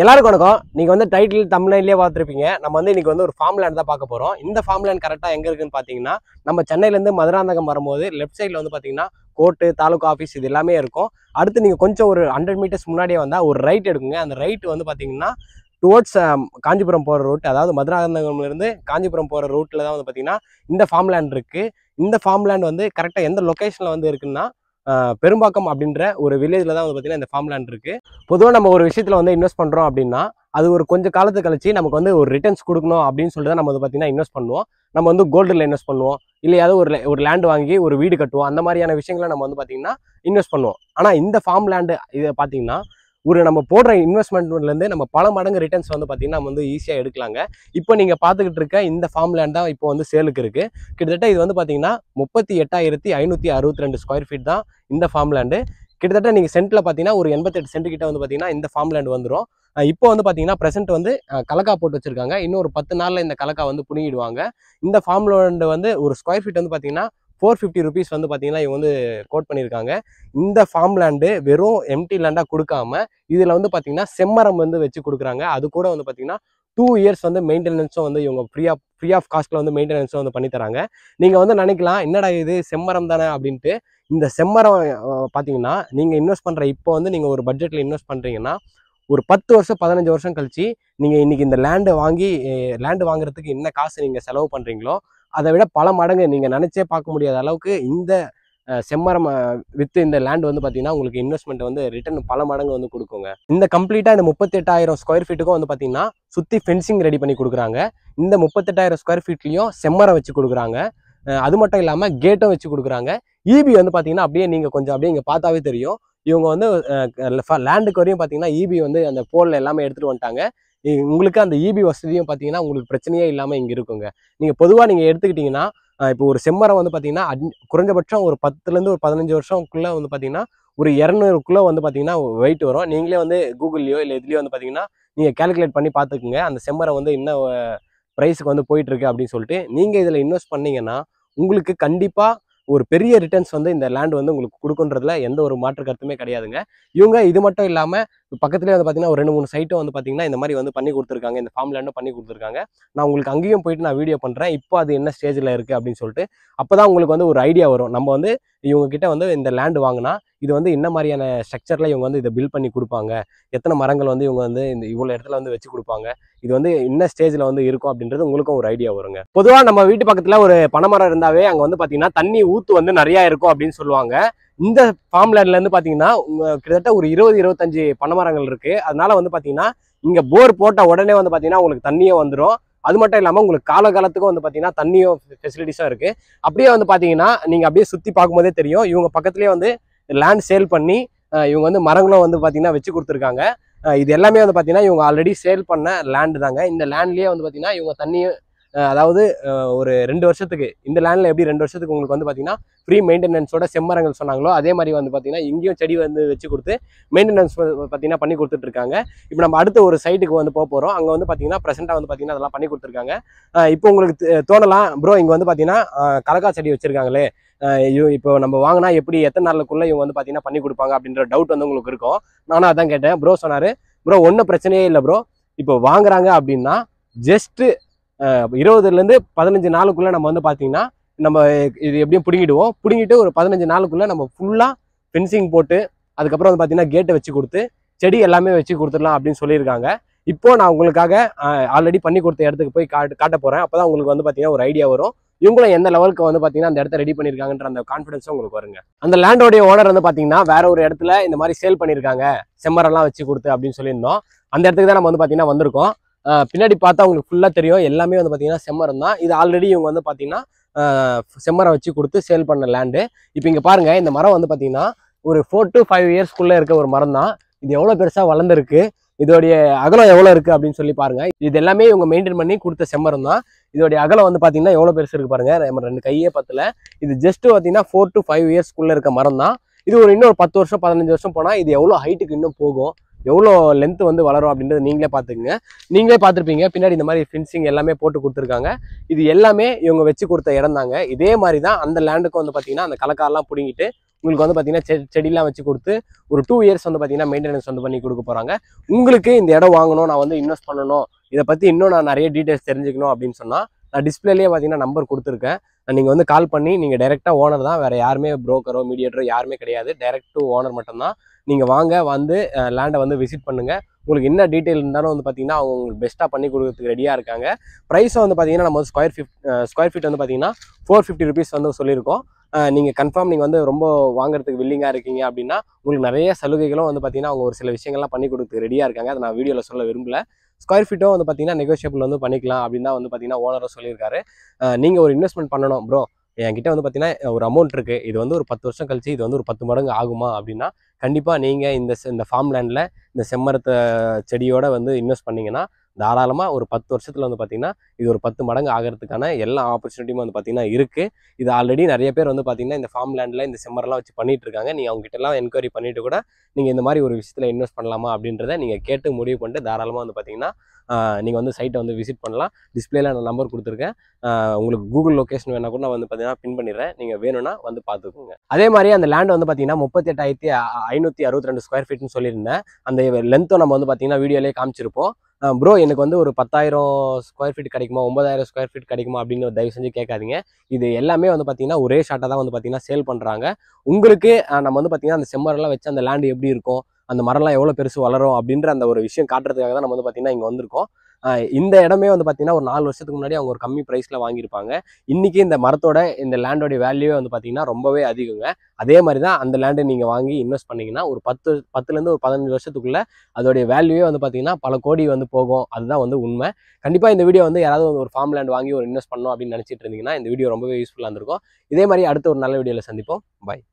எல்லாருக்கும் வணக்கம். நீங்க வந்து டைட்டில் தமிழ்லயே பார்த்துருப்பீங்க. நம்ம வந்து இன்னைக்கு வந்து ஒரு ஃபார்ம் லேண்ட் தான் பார்க்க போறோம். இந்த ஃபார்ம் லேண்ட் கரெக்டா எங்க இருக்குன்னு பாத்தீங்கன்னா, நம்ம சென்னையில இருந்து மதுராந்தகம் வரும்போது லெஃப்ட் சைட்ல வந்து பாத்தீங்கன்னா கோர்ட்டு, தாலுகா ஆஃபீஸ் இது எல்லாமே இருக்கும். அடுத்து நீங்க கொஞ்சம் ஒரு 100 மீட்டர்ஸ் முன்னாடியே வந்தா ஒரு ரைட் எடுக்குங்க. அந்த ரைட் வந்து பாத்தீங்கன்னா டுவர்ட்ஸ் காஞ்சிபுரம் போற ரூட், அதாவது மதுராந்தகம்ல இருந்து காஞ்சிபுரம் போற ரூட்ல தான் வந்து பாத்தீங்கன்னா இந்த ஃபார்ம் லேண்ட் இருக்கு. இந்த ஃபார்ம் லேண்ட் வந்து கரெக்டா எந்த லொகேஷன்ல வந்து இருக்குன்னா பெரும்பாக்கம் அப்படின்ற ஒரு வில்லேஜ்ல தான் வந்து பாத்தீங்கன்னா இந்த ஃபார்ம் லேண்ட் இருக்கு. பொதுவாக நம்ம ஒரு விஷயத்துல வந்து இன்வெஸ்ட் பண்றோம் அப்படின்னா அது ஒரு கொஞ்சம் காலத்து கழிச்சு நமக்கு வந்து ஒரு ரிட்டர்ன்ஸ் கொடுக்கணும் அப்படின்னு சொல்லிட்டு தான் நம்ம வந்து பார்த்தீங்கன்னா இன்வெஸ்ட் பண்ணுவோம். நம்ம வந்து கோல்டில் இன்வெஸ்ட் பண்ணுவோம், இல்லையாவது ஒரு லேண்ட் வாங்கி ஒரு வீடு கட்டுவோம். அந்த மாதிரியான விஷயங்களை நம்ம வந்து பார்த்தீங்கன்னா இன்வெஸ்ட் பண்ணுவோம். ஆனால் இந்த ஃபார்ம் லேண்டு இதை பார்த்தீங்கன்னா ஒரு நம்ம போடுற இன்வெஸ்ட்மெண்ட்லேருந்து நம்ம பல மடங்கு ரிட்டர்ன்ஸ் வந்து பார்த்தீங்கன்னா நம்ம வந்து ஈஸியாக எடுக்கலாங்க. இப்போ நீங்கள் பார்த்துக்கிட்டு இருக்க இந்த ஃபார்ம் லேண்ட் தான் இப்போ வந்து சேலுக்கு இருக்குது. கிட்டத்தட்ட இது வந்து பார்த்தீங்கன்னா 38,562 ஸ்கொயர் ஃபீட் தான் இந்த ஃபார்ம் லேண்டு. கிட்டத்தட்ட நீங்கள் சென்ட்டில் பார்த்தீங்கன்னா ஒரு 88 சென்ட் கிட்ட வந்து பார்த்தீங்கன்னா இந்த ஃபார்ம் லேண்ட் வந்துடும். இப்போ வந்து பார்த்தீங்கன்னா ப்ரெசென்ட் வந்து கலக்கா போட்டு வச்சிருக்காங்க. இன்னும் ஒரு 10 நாளில் இந்த கலக்கா வந்து புடுங்கிடுவாங்க. இந்த ஃபார்ம் லேண்ட் வந்து ஒரு ஸ்கொயர் ஃபீட் வந்து பார்த்தீங்கன்னா 450 ருபீஸ் வந்து பார்த்தீங்கன்னா இவங்க வந்து கோட் பண்ணியிருக்காங்க. இந்த ஃபார்ம் லேண்டு வெறும் எம்டி லேண்டாக கொடுக்காம இதில் வந்து பார்த்தீங்கன்னா செம்மரம் வந்து வச்சு கொடுக்குறாங்க. அது கூட வந்து பார்த்தீங்கன்னா 2 இயர்ஸ் வந்து மெயின்டெனன்ஸும் வந்து இவங்க ஃப்ரீ ஆஃப் காஸ்ட்டில் வந்து மெயின்டெனன்ஸும் வந்து பண்ணி தராங்க. நீங்கள் வந்து நினைக்கலாம் என்னடா இது செம்மரம் தானே அப்படின்ட்டு. இந்த செம்மரம் பார்த்தீங்கன்னா நீங்கள் இன்வெஸ்ட் பண்ணுற இப்போ வந்து நீங்கள் ஒரு பட்ஜெட்டில் இன்வெஸ்ட் பண்ணுறீங்கன்னா ஒரு 10 வருஷம் 15 வருஷம் கழிச்சு நீங்கள் இன்னைக்கு இந்த லேண்டு வாங்குறதுக்கு என்ன காசு நீங்கள் செலவு பண்ணுறீங்களோ அதை விட பல மடங்கு நீங்கள் நினச்சே பார்க்க முடியாத அளவுக்கு இந்த செம்மரம் வித்து இந்த லேண்ட் வந்து பார்த்தீங்கன்னா உங்களுக்கு இன்வெஸ்ட்மெண்ட் வந்து ரிட்டர்ன் பல மடங்கு வந்து கொடுக்குங்க. இந்த கம்ப்ளீட்டாக இந்த 38,000 ஸ்கொயர் ஃபீட்டுக்கும் வந்து பார்த்தீங்கன்னா சுற்றி ஃபென்சிங் ரெடி பண்ணி கொடுக்குறாங்க. இந்த 38,000 ஸ்கொயர் ஃபீட்லேயும் செம்மரம் வச்சு கொடுக்குறாங்க. அது மட்டும் இல்லாமல் கேட்டும் வச்சு கொடுக்குறாங்க. ஈபி வந்து பார்த்தீங்கன்னா அப்படியே நீங்கள் கொஞ்சம் அப்படியே இங்கே பார்த்தாவே தெரியும். இவங்க வந்து லேண்டுக்கு வரையும் பார்த்தீங்கன்னா ஈபி வந்து அந்த போலில் எல்லாமே எடுத்துகிட்டு வந்துட்டாங்க. உங்களுக்கு அந்த ஈபி வசதியும் பார்த்தீங்கன்னா உங்களுக்கு பிரச்சனையே இல்லாமல் இங்கே இருக்குங்க. நீங்கள் பொதுவாக நீங்கள் எடுத்துக்கிட்டிங்கன்னா இப்போ ஒரு செம்மரம் வந்து பார்த்தீங்கன்னா குறைஞ்சபட்சம் ஒரு 10லேருந்து ஒரு 15 வருஷம்குள்ளே வந்து பார்த்தீங்கன்னா ஒரு 200க்குள்ளே வந்து பார்த்தீங்கன்னா வெயிட் வரும். நீங்களே வந்து கூகுள்லையோ இல்லை இதுலேயோ வந்து பார்த்தீங்கன்னா நீங்கள் கேல்குலேட் பண்ணி பார்த்துக்குங்க அந்த செம்மரம் வந்து என்ன ப்ரைஸுக்கு வந்து போயிட்டுருக்கு அப்படின்னு சொல்லிட்டு. நீங்கள் இதில் இன்வெஸ்ட் பண்ணிங்கன்னா உங்களுக்கு கண்டிப்பாக ஒரு பெரிய ரிட்டர்ன்ஸ் வந்து இந்த லேண்ட் வந்து உங்களுக்கு கொடுக்குன்றதுல எந்த ஒரு மாற்று கருத்துமே கிடையாதுங்க. இவங்க இது மட்டும் இல்லாமல் பக்கத்துலேயே வந்து பார்த்தீங்கன்னா ஒரு 2-3 சைட்டும் வந்து பார்த்தீங்கன்னா இந்த மாதிரி வந்து பண்ணி கொடுத்துருக்காங்க. இந்த ஃபார்ம் லேண்டும் பண்ணி கொடுத்துருக்காங்க. நான் உங்களுக்கு அங்கேயும் போயிட்டு நான் வீடியோ பண்ணுறேன் இப்போ அது என்ன ஸ்டேஜில் இருக்குது அப்படின்னு சொல்லிட்டு. அப்போ தான் உங்களுக்கு வந்து ஒரு ஐடியா வரும். நம்ம வந்து இவங்ககிட்ட வந்து இந்த லேண்டு வாங்கினா இது வந்து என்ன மாதிரியான ஸ்ட்ரக்சரில் இவங்க வந்து இதை பில்ட் பண்ணி கொடுப்பாங்க, எத்தனை மரங்கள் வந்து இவங்க வந்து இந்த இவ்வளோ இடத்துல வந்து வச்சு கொடுப்பாங்க, இது வந்து என்ன ஸ்டேஜில் வந்து இருக்கும் அப்படின்றது உங்களுக்கும் ஒரு ஐடியா வருங்க. பொதுவாக நம்ம வீட்டு பக்கத்தில் ஒரு பனைமரம் இருந்தாவே அங்கே வந்து பார்த்தீங்கன்னா தண்ணி ஊற்று வந்து நிறையா இருக்கும் அப்படின்னு சொல்லுவாங்க. இந்த ஃபார்ம் லேண்ட்லேருந்து பார்த்தீங்கன்னா கிட்டத்தட்ட ஒரு 20-25 பனைமரங்கள் இருக்குது. அதனால வந்து பார்த்தீங்கன்னா இங்கே போர் போட்ட உடனே வந்து பார்த்தீங்கன்னா உங்களுக்கு தண்ணியும் வந்துடும். அது மட்டும் இல்லாமல் உங்களுக்கு காலகாலத்துக்கும் வந்து பார்த்தீங்கன்னா தண்ணியும் ஃபெசிலிட்டிஸும் இருக்குது. அப்படியே வந்து பார்த்தீங்கன்னா நீங்கள் அப்படியே சுற்றி பார்க்கும்போதே தெரியும் இவங்க பக்கத்துலேயே வந்து லேண்ட் சேல் பண்ணி இவங்க வந்து மரங்களும் வந்து பார்த்தீங்கன்னா வச்சு கொடுத்துருக்காங்க. இது எல்லாமே வந்து பார்த்தீங்கன்னா இவங்க ஆல்ரெடி சேல் பண்ண லேண்டு தாங்க. இந்த லேண்ட்லேயே வந்து பார்த்தீங்கன்னா இவங்க தண்ணியும் அதாவது ஒரு 2 வருஷத்துக்கு இந்த லேண்டில் எப்படி 2 வருஷத்துக்கு உங்களுக்கு வந்து பார்த்தீங்கன்னா ஃப்ரீ மெயின்டெனன்ஸோட செம்மரங்கள் சொன்னாங்களோ அதே மாதிரி வந்து பார்த்தீங்கன்னா இங்கேயும் செடி வந்து வச்சு கொடுத்து மெயின்டெனன்ஸ் பார்த்தீங்கன்னா பண்ணி கொடுத்துட்ருக்காங்க. இப்போ நம்ம அடுத்த ஒரு சைட்டுக்கு வந்து போகிறோம். அங்கே வந்து பார்த்தீங்கன்னா ப்ரெசென்ட்டாக வந்து பார்த்தீங்கன்னா அதெல்லாம் பண்ணி கொடுத்துருக்காங்க. இப்போ உங்களுக்கு தோணலாம் ப்ரோ இங்கே வந்து பார்த்தீங்கன்னா கலக்கா செடி வச்சுருக்காங்களே, இப்போ நம்ம வாங்கினா எப்படி எத்தனை நாளுக்குள்ளே இவங்க வந்து பார்த்தீங்கன்னா பண்ணி கொடுப்பாங்க அப்படின்ற டவுட் வந்து உங்களுக்கு இருக்கும். நானும் அதான் கேட்டேன். ப்ரோ சொன்னார், ப்ரோ ஒன்றும் பிரச்சனையே இல்லை ப்ரோ, இப்போ வாங்குறாங்க அப்படின்னா ஜஸ்ட்டு 20லேருந்து 15 நாளுக்குள்ளே நம்ம வந்து பார்த்தீங்கன்னா நம்ம இது எப்படியும் பிடுங்கிட்டு ஒரு 15 நாளுக்குள்ளே நம்ம ஃபுல்லாக ஃபென்சிங் போட்டு அதுக்கப்புறம் வந்து பார்த்தீங்கன்னா கேட்டை வச்சு கொடுத்து செடி எல்லாமே வச்சு கொடுத்துடலாம் அப்படின்னு சொல்லியிருக்காங்க. இப்போது நான் உங்களுக்காக ஆல்ரெடி பண்ணி கொடுத்த இடத்துக்கு போய் காட்ட போகிறேன். அப்போ தான் உங்களுக்கு வந்து பார்த்தீங்கன்னா ஒரு ஐடியா வரும் இவங்களும் எந்த லெவலுக்கு வந்து பார்த்தீங்கன்னா அந்த இடத்த ரெடி பண்ணியிருக்காங்கன்ற அந்த கான்ஃபிடன்ஸும் உங்களுக்கு வருங்க. அந்த லேண்டோடைய ஓனர் வந்து பார்த்தீங்கன்னா வேற ஒரு இடத்துல இந்த மாதிரி சேல் பண்ணியிருக்காங்க செம்மரெல்லாம் வச்சு கொடுத்து அப்படின்னு சொல்லியிருந்தோம். அந்த இடத்துக்கு தான் நம்ம வந்து பார்த்தீங்கன்னா வந்திருக்கோம். பின்னாடி பார்த்தா உங்களுக்கு ஃபுல்லாக தெரியும் எல்லாமே வந்து பார்த்தீங்கன்னா செம்மரம் தான். இது ஆல்ரெடி இவங்க வந்து பார்த்தீங்கன்னா செம்மரம் வச்சு கொடுத்து சேல் பண்ண லேண்டு. இப்போ இங்கே பாருங்கள் இந்த மரம் வந்து பார்த்தீங்கன்னா ஒரு 4 to 5 இயர்ஸ்க்குள்ளே இருக்க ஒரு மரம் தான். இது எவ்வளோ பெருசாக வளர்ந்துருக்கு, இதோடைய அகலம் எவ்வளோ இருக்குது அப்படின்னு சொல்லி பாருங்கள். இது எல்லாமே இவங்க மெயின்டைன் பண்ணி கொடுத்த செம்மரம் தான். இதோடைய அகலம் வந்து பார்த்தீங்கன்னா எவ்வளோ பெருசு இருக்குது பாருங்கள், நம்ம 2 கையே பத்தல. இது ஜஸ்ட்டு பார்த்தீங்கன்னா 4 to 5 இயர்ஸ்க்குள்ளே இருக்க மரம் தான். இது ஒரு இன்னொரு 10 வருஷம் 15 வருஷம் போனால் இது எவ்வளோ ஹைட்டுக்கு இன்னும் போகும், எவ்வளோ லென்த் வந்து வளரும் அப்படின்றது நீங்களே பார்த்துக்குங்க. நீங்களே பார்த்துருப்பீங்க பின்னாடி இந்த மாதிரி ஃபென்சிங் எல்லாமே போட்டு கொடுத்துருக்காங்க. இது எல்லாமே இவங்க வச்சு கொடுத்த இடம் தாங்க. இதே மாதிரி தான் அந்த லேண்டுக்கும் வந்து பார்த்தீங்கன்னா அந்த கலக்காரெல்லாம் பிடிங்கிட்டு உங்களுக்கு வந்து பார்த்தீங்கன்னா செடியெலாம் வச்சு கொடுத்து ஒரு 2 இயர்ஸ் வந்து பார்த்தீங்கன்னா மெயின்டெனன்ஸ் வந்து பண்ணி கொடுக்க போகிறாங்க. உங்களுக்கு இந்த இடம் வாங்கணும், நான் வந்து இன்வெஸ்ட் பண்ணணும், இதை பற்றி இன்னும் நான் நிறைய டீட்டெயில்ஸ் தெரிஞ்சுக்கணும் அப்படின்னு சொன்னால் நான் டிஸ்பிளேலேயே பார்த்தீங்கன்னா நம்பர் கொடுத்துருக்கேன். நீங்கள் வந்து கால் பண்ணி நீங்கள் டைரெக்டாக ஓனர் தான், வேறு யாருமே புரோக்கரோ மீடியேட்டரோ யாருமே கிடையாது, டைரெக்ட் டு ஓனர் மட்டும்தான். நீங்கள் வாங்க, வந்து லேண்டை வந்து விசிட் பண்ணுங்கள். உங்களுக்கு என்ன டீட்டெயில் இருந்தாலும் வந்து பார்த்தீங்கன்னா அவங்க உங்களுக்கு பெஸ்ட்டாக பண்ணி கொடுக்குறதுக்கு ரெடியாக இருக்காங்க. ப்ரைஸும் வந்து பார்த்தீங்கன்னா நம்ம வந்து ஸ்கொயர் ஃபீட் வந்து பார்த்தீங்கன்னா 450 ருபீஸ் வந்து சொல்லியிருக்கோம். நீங்கள் கன்ஃபார்ம் நீங்கள் வந்து ரொம்ப வாங்குறதுக்கு வில்லிங்காக இருக்கீங்க அப்படின்னா உங்களுக்கு நிறைய சலுகைகளும் வந்து பார்த்தீங்கன்னா அவங்க ஒரு சில விஷயங்கள்லாம் பண்ணி கொடுக்குறதுக்கு ரெடியாக இருக்காங்க. அதை நான் வீடியோவில் சொல்ல விரும்பல. ஸ்கொயர் ஃபீட்டும் வந்து பார்த்தீங்கன்னா நெகோஷியபிள் வந்து பண்ணிக்கலாம் அப்படின்னு தான் வந்து பார்த்தீங்கன்னா ஓனரும் சொல்லியிருக்காரு. நீங்கள் ஒரு இன்வெஸ்ட்மெண்ட் பண்ணணும் ப்ரோ, என்கிட்ட வந்து பார்த்தீங்கன்னா ஒரு அமௌண்ட் இருக்குது, இது வந்து ஒரு 10 வருஷம் கழிச்சு இது வந்து ஒரு 10 மடங்கு ஆகுமா அப்படின்னா கண்டிப்பாக நீங்கள் இந்த ஃபார்ம் லேண்டில் இந்த செம்மரத்தை செடியோட வந்து இன்வெஸ்ட் பண்ணிங்கன்னா தாராளமாக ஒரு 10 வருஷத்தில் வந்து பார்த்தீங்கன்னா இது ஒரு 10 மடங்கு ஆகிறதுக்கான எல்லா ஆப்பர்ச்சுனிட்டியும் வந்து பார்த்தீங்கன்னா இருக்குது. இது ஆல்ரெடி நிறைய பேர் வந்து பார்த்தீங்கன்னா இந்த ஃபார்ம் லேண்டில் இந்த செம்மரெல்லாம் வச்சு பண்ணிட்டு இருக்காங்க. நீங்கள் அவங்ககிட்டலாம் என்கொயரி பண்ணிட்டு கூட நீங்கள் இந்த மாதிரி ஒரு விஷயத்தில் இன்வெஸ்ட் பண்ணலாமா அப்படின்றத நீங்கள் கேட்டு முடிவு பண்ணிட்டு தாராளமாக வந்து பார்த்தீங்கன்னா நீங்கள் வந்து சைட்டை வந்து விசிட் பண்ணலாம். டிஸ்பிளேல நான் நம்பர் கொடுத்துருக்கேன். உங்களுக்கு கூகுள் லொக்கேஷன் வேணா கூட நான் வந்து பார்த்தீங்கன்னா பின் பண்ணிடுறேன், நீங்கள் வேணும்னா வந்து பார்த்துக்கோங்க. அதே மாதிரி அந்த லேண்ட் வந்து பார்த்தீங்கன்னா 38,562 ஸ்கொயர் ஃபீட்னு சொல்லியிருந்தேன். அந்த லென்த்தும் நம்ம வந்து பார்த்தீங்கன்னா வீடியோலேயே காமிச்சிருப்போம். ப்ரோ எனக்கு வந்து ஒரு 10,000 ஸ்கொயர் ஃபீட் கிடைக்குமா, 9,000 ஸ்கொயர் ஃபீட் கிடைக்குமா அப்படின்னு தயவு செஞ்சு கேட்காதீங்க. இது எல்லாமே வந்து பார்த்தீங்கன்னா ஒரே ஷார்ட்டாக தான் வந்து பார்த்தீங்கன்னா சேல் பண்ணுறாங்க. உங்களுக்கு நம்ம வந்து பார்த்தீங்கன்னா அந்த செம்மரெல்லாம் வச்சு அந்த லேண்டு எப்படி இருக்கும், அந்த மரம்லாம் எவ்வளோ பெருசு வளரும் அப்படின்ற அந்த ஒரு விஷயம் காட்டுறதுக்காக தான் நம்ம வந்து பார்த்தீங்கன்னா இங்கே வந்திருக்கோம். இந்த இடமே வந்து பார்த்தீங்கன்னா ஒரு 4 வருஷத்துக்கு முன்னாடி அவங்க ஒரு கம்மி ப்ரைஸில் வாங்கியிருப்பாங்க. இன்றைக்கி இந்த மரத்தோட இந்த லேண்டோடைய வேல்யூவே வந்து பார்த்தீங்கன்னா ரொம்பவே அதிகங்க. அதே மாதிரி தான் அந்த லேண்டை நீங்கள் வாங்கி இன்வெஸ்ட் பண்ணிங்கன்னா ஒரு 10லேருந்து ஒரு 15 வருஷத்துக்குள்ளே அதோடைய வேல்யூவே வந்து பார்த்தீங்கன்னா பல கோடி வந்து போகும். அதுதான் வந்து உண்மை. கண்டிப்பாக இந்த வீடியோ வந்து யாராவது ஒரு ஃபார்ம் லேண்ட் வாங்கி ஒரு இன்வெஸ்ட் பண்ணணும் அப்படின்னு நினச்சிட்டு இருந்தீங்கன்னா இந்த வீடியோ ரொம்பவே யூஸ்ஃபுல்லாக இருந்திருக்கும். இதே மாதிரி அடுத்த ஒரு நல்ல வீடியோவில் சந்திப்போம். பாய்.